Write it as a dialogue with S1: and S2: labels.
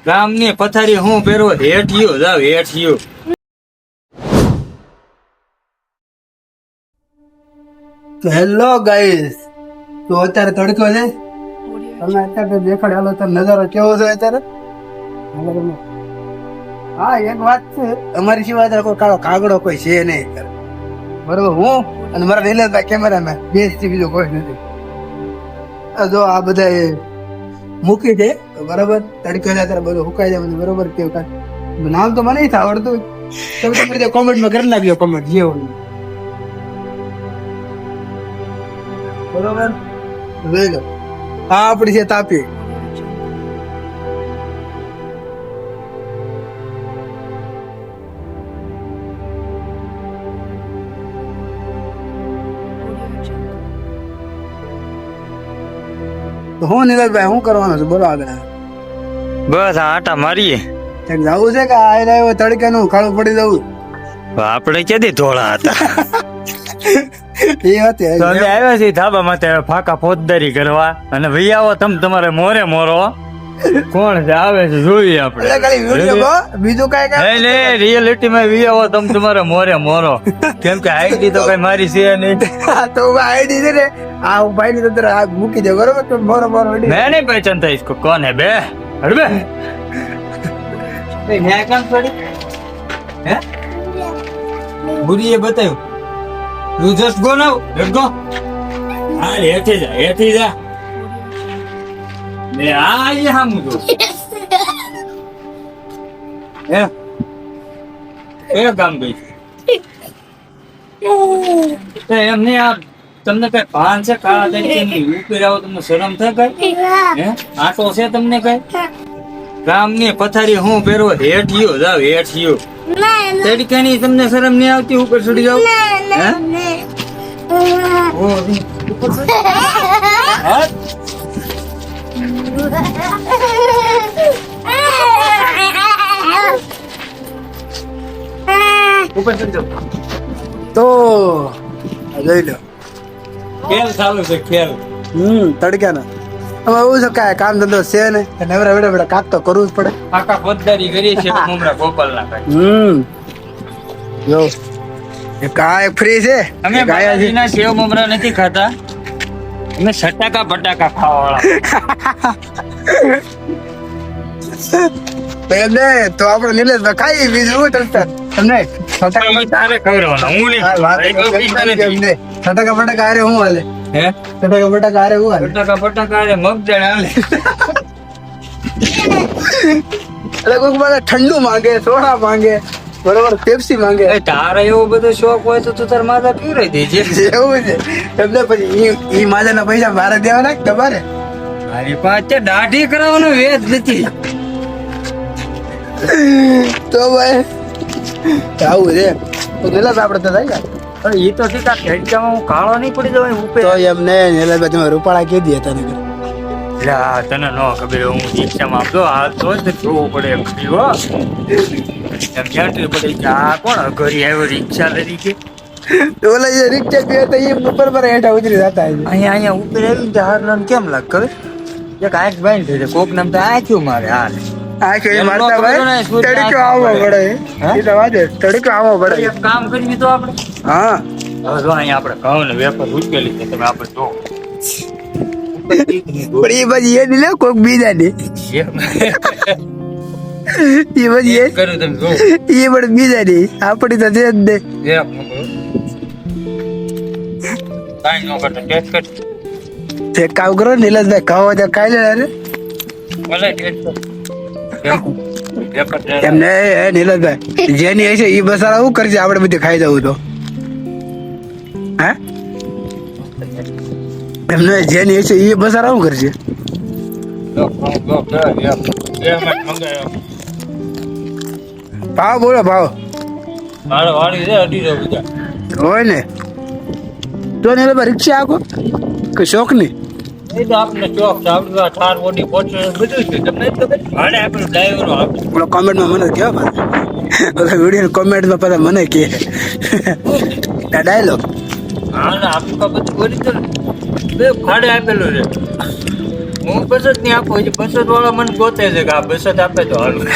S1: ગામની પથારી હું પહેરવો હેઠિયો જાવ હેઠિયો.
S2: તો હેલો ગાઈસ, તો અત્યારે તડકો છે. તમે અત્યારે દેખાડે હાલો તો નજારો કેવો છે અત્યારે. હા, એક વાત છે, અમારી સિવાય અત્યારે કોઈ કાળો કાગડો કોઈ છે નહીં અત્યારે. બરોબર, હું અને મારા નિલેશભાઈ કેમેરામેન બે થી બીજો કોઈ નથી. જો આ બધા મૂકી દે બરોબર. તડકો છે અત્યારે બધું હુકાઈ જાય બરોબર. કેવું નામ તો મને નથી આવડતું. તમે કોમેન્ટમાં કરી નાખજો કોમેન્ટ જે હોય બરોબર. જોઈ લો, આ આપડી છે તાપી. તો હું નીરજભાઈ શું કરવાનું છે બોલો આગળ.
S1: બસ આટા મારીએ.
S2: જવું છે કે આ તડકે નું ખાડું પડી જવું.
S1: આપણે ક્યાંથી ધોળા હતા.
S2: એ હતી
S1: તો અમે આવ્યા છીએ ધાબા માટે ફાકા ફોજદારી કરવા અને ભાઈ આવો તમે તમારે મોરે મોરો. કોણ છે આવે છે જોઈએ આપણે.
S2: બીજું કઈ
S1: રિયાલિટી માં વી આવો તમે તમારે મોરે મોરો. કેમ કે આઈડી તો કઈ મારી છે નહીં.
S2: તો આઈડી છે ને આ ભાઈ ની અંદર આ મૂકી દે બરોબર. તો મોરો મોરો
S1: मैं नहीं पहचानता इसको कौन है बे. अरे बे मैं काम छोड़ी हैं बुरी ये बतायो you just go now let's go. हां हेठे जा मैं आ ये हम जो ए काम गई तो हमने आप તમને કઈ ભાન છે કાળા તરીકે ઉપર આવો તમને શરમ થાય કઈ હે આટો છે તમને કઈ ગામની પથારી હું પહેરવો હેઠિયો જાવ હેઠિયો તડકાની તમને શરમ નહીં આવતી ઉપર ચડી જાવ હે ઓ ઉપર ચડી હા ઉપર ચડી જાવ
S2: તો લઈ લો.
S1: ખેલ ચાલુ છે ખેલ.
S2: તડક્યા ના હવે એવું છે કાંઈ કામ ધંધો છે ને નવરા વેડા વેડા કાક તો કરવું જ પડે.
S1: આખા પદ્દારી કરી છે મુમરા ગોપાલ ના ભાઈ.
S2: જો એ કાય ફ્રી છે.
S1: અમે ગાયાજીના સેવ મમરા નથી ખાતા. અમે સટાકા બટાકા ખાવાવાળા.
S2: એમને તો આપણે નિલેશભાઈ ખાઈ બીજું હું તરત તમને
S1: તારે ખવડાવવાનું હું નહીં.
S2: સટાકા બટાકા હારે હું હાલે
S1: હે
S2: સટાકા બટાકા હારે હું હાલે
S1: બટાકા બટાકા હારે મગદળ હાલે.
S2: એટલે કોઈક મને ઠંડુ માંગે સોડા માંગે બરોબર પેપ્સી માંગે.
S1: તારે એવો બધો શોખ હોય તો તું તાર માથા પીવરાઈ દેજે.
S2: એવું છે એમને પછી ઈ માજાના પૈસા મારે દેવાના તમારે.
S1: મારી પાસે દાઢી કરાવવાનો વેદ નથી.
S2: તો ભાઈ આવું છે તો નિલાસ આપણે તો થાય
S1: પણ એ તો ઠીક આ ખેડકામાં હું કાળો નહીં પડી જવાય ઉપર.
S2: તો એમ ને નિલાસભાઈ તમે રૂપાળા કે દે તને
S1: તને ન ખબર હું રિક્ષામાં આપતો હાલ તો જ જોવું પડે ખરી હો. એમ ક્યાંથી પડે કે આ કોણ ઘરી આવ્યો રિક્ષા તરીકે.
S2: ઓલા જે રિક્ષા પીએ તો એ ઉપર પર હેઠા ઉતરી જતા
S1: અહીંયા ઉપર આવી ને હાર કેમ લાગ ખબર એક આંખ બાંધી થઈ જાય કોક નામ તો આંખ્યું મારે હાલ
S2: આ કે મારતા ભાઈ તડકો આવવો પડે. એ તો વાત તડકો આવવો પડે.
S1: એક કામ કરીએ તો આપણે
S2: હા
S1: હવે જો અહીંયા આપણે ઘઉં ને વેપાર ઉચકેલી છે તમે આપણે જો
S2: પણ એ પછી એ લે કોક બીજા ને એ પછી એ
S1: કર્યું તમે જો
S2: એ પણ બીજા ને આપડી તો છે જ ને.
S1: કાંઈ ન કરતા ટેસ્ટ કર
S2: એક કામ કરો નિલેશભાઈ ખાવા તો ખાઈ લે ને
S1: ભલે ટેસ્ટ કર
S2: એમને એ નિલેશભાઈ જેની હશે એ બસારા શું કરશે આપણે બધું ખાઈ જવું તો હે એમને જેની હશે એ બસારા શું કરશે. ભાવ બોલો ભાવ
S1: વાળી છે 250
S2: હોય ને તો નિલેશભાઈ રિક્ષા આખો કે શોખ ની
S1: એ તો આપણે ચોક આપણે ઠાર બોડી પોચો બધું છે તમને ખબર ભાડે આપણે ડ્રાઈવરો આપે.
S2: પેલો કોમેન્ટમાં મને કહો બધા વિડીયો કોમેન્ટમાં પાછા મને કહે ડાયલોગ
S1: હા ને આપણે બધું કરી દો બે ભાડે આપેલું છે હું બસત ની આપું છું, બસત વાળા મને ગોતે છે કે આ બસત આપે તો હાલું.